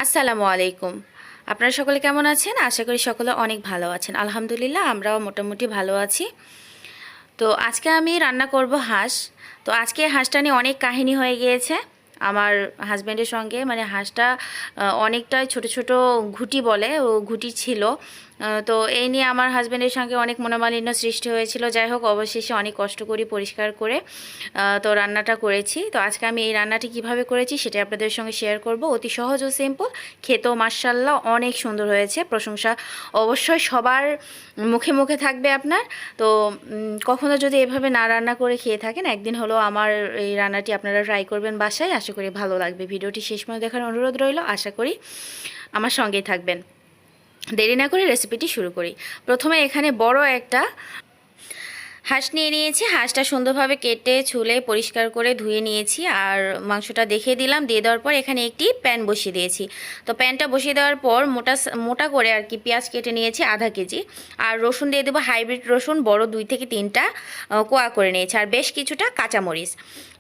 আসসালামু আলাইকুম। আপনারা সকলে কেমন আছেন? আশা করি সকলে অনেক ভালো আছেন। আলহামদুলিল্লাহ আমরাও মোটামুটি ভালো আছি। তো আজকে আমি রান্না করব হাঁস। তো আজকে হাঁসটা নিয়ে অনেক কাহিনী হয়ে গিয়েছে আমার হাজব্যান্ডের সঙ্গে। মানে হাঁসটা অনেকটাই ছোট ছোট ঘুঁটি বলে, ও ঘুঁটি ছিল। তো এই নিয়ে আমার হাজব্যান্ডের সঙ্গে অনেক মনোমালিন্য সৃষ্টি হয়েছিল। যাই হোক, অবশেষে অনেক কষ্ট করে পরিষ্কার করে তো রান্নাটা করেছি। তো আজকে আমি এই রান্নাটি কিভাবে করেছি সেটা আপনাদের সঙ্গে শেয়ার করব। অতি সহজ ও সিম্পল, খেতেও মাশাআল্লাহ অনেক সুন্দর হয়েছে। প্রশংসা অবশ্যই সবার মুখে মুখে থাকবে আপনার। তো কখনো যদি এভাবে না রান্না করে খেয়ে থাকেন, একদিন হলো আমার এই রান্নাটি আপনারা ট্রাই করবেন বাসায়। আশা করি ভালো লাগবে। ভিডিওটি শেষ পর্যন্ত দেখার অনুরোধ রইল। আশা করি আমার সঙ্গেই থাকবেন। দেরি না করে রেসিপিটি শুরু করি। প্রথমে এখানে বড় একটা হাঁস নিয়ে নিয়েছি। হাঁসটা সুন্দরভাবে কেটে ছুলে পরিষ্কার করে ধুয়ে নিয়েছি। আর মাংসটা দেখিয়ে দিলাম। দিয়ে দেওয়ার পর এখানে একটি প্যান বসিয়ে দিয়েছি। তো প্যানটা বসিয়ে দেওয়ার পর মোটা মোটা করে আর কি পেঁয়াজ কেটে নিয়েছি আধা কেজি। আর রসুন দিয়ে দেবো, হাইব্রিড রসুন বড় 2 থেকে 3টা কোয়া করে নিয়েছি। আর বেশ কিছুটা কাঁচামরিচ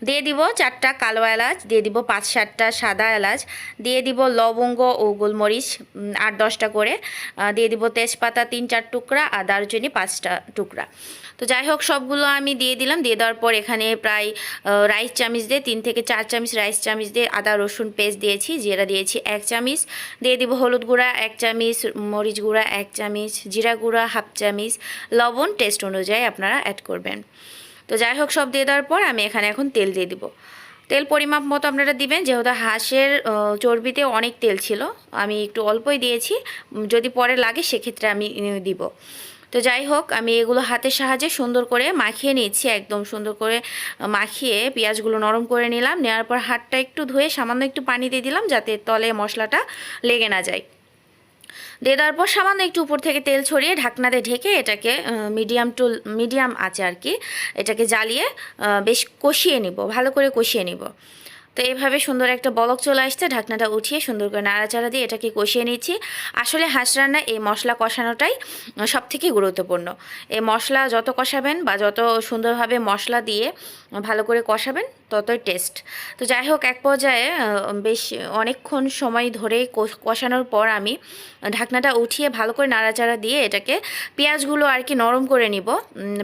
দিয়ে দিব, 4টা কালো এলাচ দিয়ে দিব, 5-7টা সাদা এলাচ দিয়ে দিব, লবঙ্গ ও গোলমরিচ 8-10টা করে দিয়ে দিব, তেজপাতা 3-4 টুকরা আর দারুচিনি 5টা টুকরা। তো যাই হোক, সবগুলো আমি দিয়ে দিলাম। দিয়ে দেওয়ার পর এখানে প্রায় রাইস চামচ দিয়ে 3 থেকে 4 চামচ রাইস চামচ দিয়ে আদা রসুন পেস্ট দিয়েছি। জিরা দিয়েছি 1 চামচ, দিয়ে দিব হলুদ গুঁড়া 1 চামচ, মরিচ গুঁড়া 1 চামচ, জিরা গুঁড়া 1/2 চামচ, লবণ টেস্ট অনুযায়ী আপনারা অ্যাড করবেন। তো যাই হোক, সব দিয়ে দেওয়ার পর আমি এখানে এখন তেল দিয়ে দিব। তেল পরিমাপ মতো আপনারা দিবেন, যেহেতু হাঁসের চর্বিতে অনেক তেল ছিল। আমি একটু অল্পই দিয়েছি, যদি পরে লাগে সেক্ষেত্রে আমি দিব। তো যাই হোক, আমি এগুলো হাতের সাহায্যে সুন্দর করে মাখিয়ে নিচ্ছি। একদম সুন্দর করে মাখিয়ে পেঁয়াজগুলো নরম করে নিলাম। নেওয়ার পর হাতটা একটু ধুয়ে সামান্য একটু পানি দিয়ে দিলাম, যাতে তলে মশলাটা লেগে না যায়। দিয়ে দেওয়ার পর সামান্য একটু উপর থেকে তেল ছড়িয়ে ঢাকনাতে ঢেকে এটাকে মিডিয়াম আছে আর কি, এটাকে জ্বালিয়ে বেশ কষিয়ে নিব, ভালো করে কষিয়ে নিব। তো এইভাবে সুন্দর একটা বলক চলে আসছে, ঢাকনাটা উঠিয়ে সুন্দর করে নাড়াচাড়া দিয়ে এটাকে কষিয়ে নিচ্ছি। আসলে হাঁস রান্না এই মশলা কষানোটাই সবথেকে গুরুত্বপূর্ণ। এই মশলা যত কষাবেন বা যত সুন্দরভাবে মশলা দিয়ে ভালো করে কষাবেন, ততই টেস্ট। তো যাই হোক, এক পর্যায়ে বেশ অনেকক্ষণ সময় ধরে কষানোর পর আমি ঢাকনাটা উঠিয়ে ভালো করে নাড়াচাড়া দিয়ে এটাকে পেঁয়াজগুলো আর কি নরম করে নিব।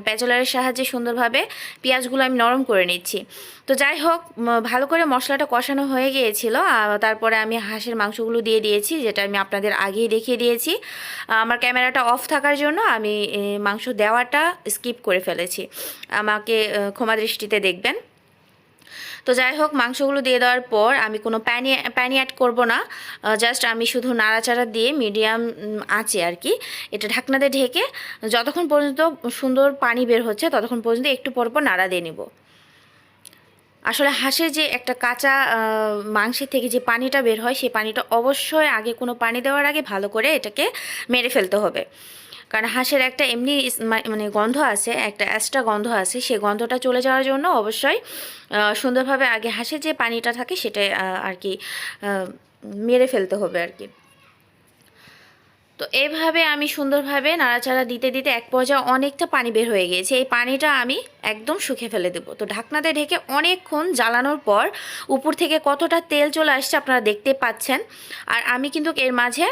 প্যাচলারের সাহায্যে সুন্দরভাবে পেঁয়াজগুলো আমি নরম করে নিচ্ছি। তো যাই হোক, ভালো করে মশলাটা কষানো হয়ে গিয়েছিল। তারপরে আমি হাঁসের মাংসগুলো দিয়ে দিয়েছি, যেটা আমি আপনাদের আগেই দেখিয়ে দিয়েছি। আমার ক্যামেরাটা অফ থাকার জন্য আমি মাংস দেওয়াটা স্কিপ করে ফেলেছি, আমাকে ক্ষমা দৃষ্টিতে দেখবেন। তো যাই হোক, মাংসগুলো দিয়ে দেওয়ার পর আমি কোনো পানি অ্যাড করব না। জাস্ট আমি শুধু নাড়াচাড়া দিয়ে মিডিয়াম আঁচে আর কি এটা ঢাকনাতে ঢেকে যতক্ষণ পর্যন্ত সুন্দর পানি বের হচ্ছে ততক্ষণ পর্যন্ত একটু পর পর নাড়া দিয়ে নেব। আসলে হাঁসের যে একটা কাঁচা মাংসের থেকে যে পানিটা বের হয়, সেই পানিটা অবশ্যই আগে কোনো পানি দেওয়ার আগে ভালো করে এটাকে মেরে ফেলতে হবে। কারণ হাঁসের একটা এমনি মানে গন্ধ আছে, একটা এক্সট্রা গন্ধ আছে। সেই গন্ধটা চলে যাওয়ার জন্য অবশ্যই সুন্দরভাবে আগে হাঁসের যে পানিটা থাকে সেটা আর কি মেরে ফেলতে হবে আর কি। তো এইভাবে আমি সুন্দরভাবে নাড়াচাড়া দিতে দিতে এক পর্যায়ে অনেকটা পানি বের হয়ে গিয়েছে। এই পানিটা আমি একদম শুকিয়ে ফেলে দেবো। তো ঢাকনাতে ঢেকে অনেকক্ষণ জ্বালানোর পর উপর থেকে কতটা তেল চলে আসছে আপনারা দেখতে পাচ্ছেন। আর আমি কিন্তু এর মাঝে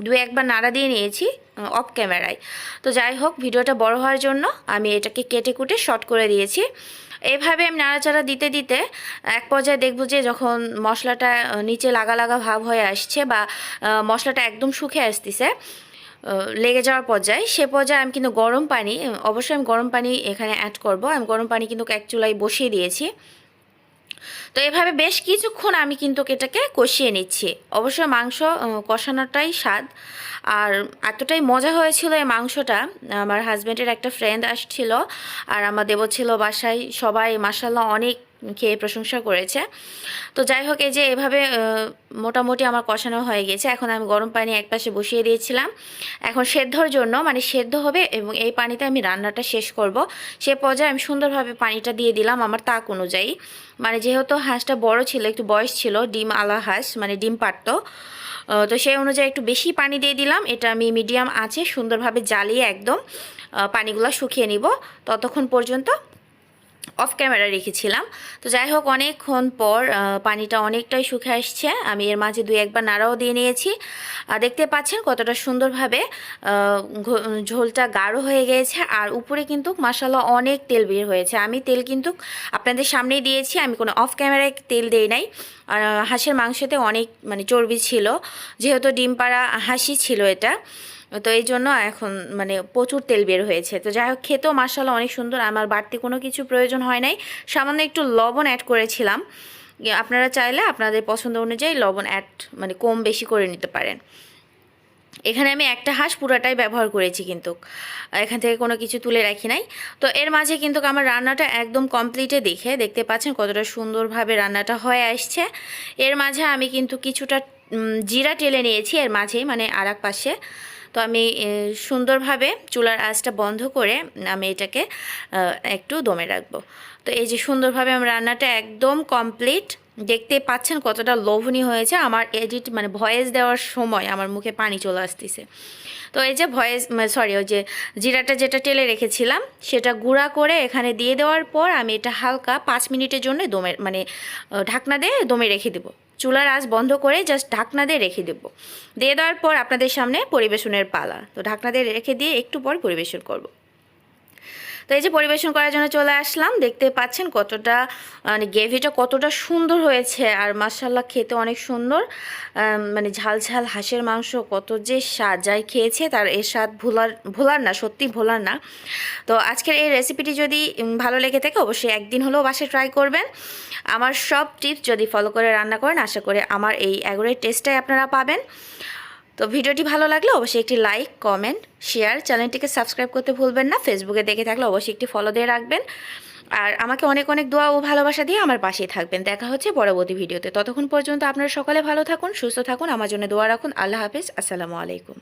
2-1বার নাড়া দিয়ে নিয়েছি অফ ক্যামেরায়। তো যাই হোক, ভিডিওটা বড় হওয়ার জন্য আমি এটাকে কেটে কুটে শর্ট করে দিয়েছি। এইভাবে আমি নাড়াচাড়া দিতে দিতে এক পর্যায়ে দেখব যে যখন মশলাটা নিচে লাগা লাগা ভাব হয়ে আসছে বা মশলাটা একদম শুকিয়ে আসতেছে, লেগে যাওয়ার পর্যায়ে, সে পর্যায়ে আমি কিন্তু গরম পানি, অবশ্যই আমি গরম পানি এখানে অ্যাড করব। আমি গরম পানি কিন্তু এক চুলায় বসিয়ে দিয়েছি। তো এভাবে বেশ কিছুক্ষণ আমি কিন্তু এটাকে কষিয়ে নিচ্ছি। অবশ্যই মাংস কষানোটাই স্বাদ। আর এতটাই মজা হয়েছিল এই মাংসটা, আমার হাজব্যান্ডের একটা ফ্রেন্ড আসছিল আর আমার দেবর ছিল বাসায়, সবাই মাশাআল্লাহ অনেক খেয়ে প্রশংসা করেছে। তো যাই হোক, এই যে এভাবে মোটামুটি আমার কষানো হয়ে গেছে। এখন আমি গরম পানি একপাশে বসিয়ে দিয়েছিলাম। এখন সেদ্ধর জন্য, মানে সেদ্ধ হবে এবং এই পানিতে আমি রান্নাটা শেষ করব, সে পর্যায়ে আমি সুন্দরভাবে পানিটা দিয়ে দিলাম আমার তাক অনুযায়ী। মানে যেহেতু হাঁসটা বড় ছিল, একটু বয়স ছিল, ডিম আলা হাঁস, মানে ডিম পাড়তো, তো সেই অনুযায়ী একটু বেশি পানি দিয়ে দিলাম। এটা আমি মিডিয়াম আঁচে সুন্দরভাবে জ্বালিয়ে একদম পানিগুলো শুকিয়ে নিব। ততক্ষণ পর্যন্ত অফ ক্যামেরা রেখেছিলাম। তো যাই হোক, অনেকক্ষণ পর পানিটা অনেকটাই শুকে আসছে। আমি এর মাঝে দুই একবার নাড়াও দিয়ে নিয়েছি। দেখতে পাচ্ছেন কতটা সুন্দরভাবে ঝোলটা গাঢ় হয়ে গিয়েছে, আর উপরে কিন্তু মাশাআল্লাহ অনেক তেল বের হয়েছে। আমি তেল কিন্তু আপনাদের সামনেই দিয়েছি, আমি কোনো অফ ক্যামেরায় তেল দেই নাই। আর হাঁসের মাংসতে অনেক মানে চর্বি ছিল, যেহেতু ডিম পাড়া হাঁসই ছিল এটা, তো এই জন্য এখন মানে প্রচুর তেল বের হয়েছে। তো যাই হোক, খেতেও মাশাআল্লাহ অনেক সুন্দর। আমার বাড়তি কোনো কিছু প্রয়োজন হয় নাই, সামান্য একটু লবণ অ্যাড করেছিলাম। আপনারা চাইলে আপনাদের পছন্দ অনুযায়ী লবণ অ্যাড মানে কম বেশি করে নিতে পারেন। এখানে আমি একটা হাঁস পুরাটাই ব্যবহার করেছি, কিন্তু এখান থেকে কোনো কিছু তুলে রাখি নাই। তো এর মাঝে কিন্তু আমার রান্নাটা একদম কমপ্লিটে দেখতে পাচ্ছেন কতটা সুন্দরভাবে রান্নাটা হয়ে আসছে। এর মাঝে আমি কিন্তু কিছুটা জিরা টেলে নিয়েছি এর মাঝেই, মানে আর এক পাশে। তো আমি সুন্দরভাবে চুলার আঁচটা বন্ধ করে আমি এটাকে একটু দমে রাখবো। তো এই যে সুন্দরভাবে আমার রান্নাটা একদম কমপ্লিট। দেখতে পাচ্ছেন কতটা লোভনীয় হয়েছে। আমার এডিট মানে ভয়েস দেওয়ার সময় আমার মুখে পানি চলে আসতেছে। তো এই যে ওই যে জিরাটা যেটা টেলে রেখেছিলাম সেটা গুঁড়া করে এখানে দিয়ে দেওয়ার পর আমি এটা হালকা 5 মিনিটের জন্য মানে ঢাকনা দিয়ে দমে রেখে দেবো। চুলার আঁচ বন্ধ করে জাস্ট ঢাকনা দিয়ে রেখে দেবো। দিয়ে দেওয়ার পর আপনাদের সামনে পরিবেশনের পালা। তো ঢাকনা দিয়ে রেখে দিয়ে একটু পর পরিবেশন করব। তো এই যে পরিবেশন করার জন্য চলে আসলাম। দেখতে পাচ্ছেন কতটা মানে গ্রেভিটা কতটা সুন্দর হয়েছে, আর মাশাআল্লাহ খেতে অনেক সুন্দর। মানে ঝাল ঝাল হাঁসের মাংস কত যে স্বাদ, যাই খেয়েছে তার এর স্বাদ ভোলার না, সত্যি ভোলার না। তো আজকের এই রেসিপিটি যদি ভালো লেগে থাকে অবশ্যই একদিন হলেও বাসায় ট্রাই করবেন। আমার সব টিপস যদি ফলো করে রান্না করেন আশা করি আমার এই এগোরের টেস্টটাই আপনারা পাবেন। তো ভিডিওটি ভালো লাগলে অবশ্যই একটি লাইক, কমেন্ট, শেয়ার, চ্যানেলটিকে সাবস্ক্রাইব করতে ভুলবেন না। ফেসবুকে দেখে থাকলে অবশ্যই একটি ফলো দিয়ে রাখবেন। আর আমাকে অনেক অনেক দোয়া ও ভালোবাসা দিয়ে আমার পাশেই থাকবেন। দেখা হচ্ছে পরবর্তী ভিডিওতে। ততক্ষণ পর্যন্ত আপনারা সকলে ভালো থাকুন, সুস্থ থাকুন, আমার জন্য দোয়া রাখুন। আল্লাহ হাফেজ, আসসালামু আলাইকুম।